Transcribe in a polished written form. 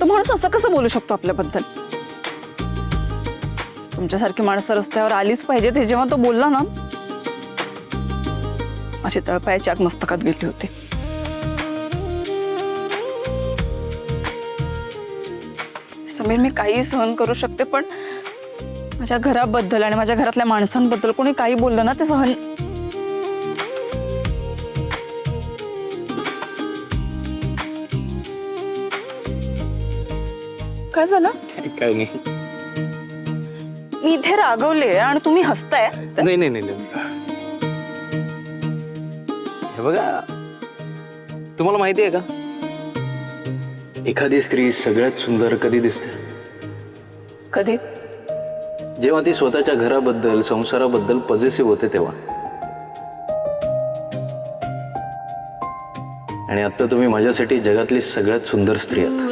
तो माणूस असं कसं बोलू शकतो आपल्याबद्दल? तुमच्यासारखी माणसं रस्त्यावर आलीच पाहिजेत हे जेव्हा तो बोलला ना, माझी तळपायाची आग मस्तकात गेली होती. समीर, मी काही सहन करू शकते, पण माझ्या घराबद्दल आणि माझ्या घरातल्या माणसांबद्दल कोणी काही बोललं ना ते सहन. काय झालं? काय नाही. मी इथे रागवले आणि तुम्ही हसताय. नाही नाही नाही नाही. हे बघा, तुम्हाला माहिती आहे का, एखादी स्त्री सगळ्यात सुंदर कधी दिसते? कधी? जेव्हा ती स्वतःच्या घराबद्दल संसाराबद्दल पॉझिटिव्ह होते तेव्हा. आणि आता तुम्ही माझ्यासाठी जगातली सगळ्यात सुंदर स्त्री आहात.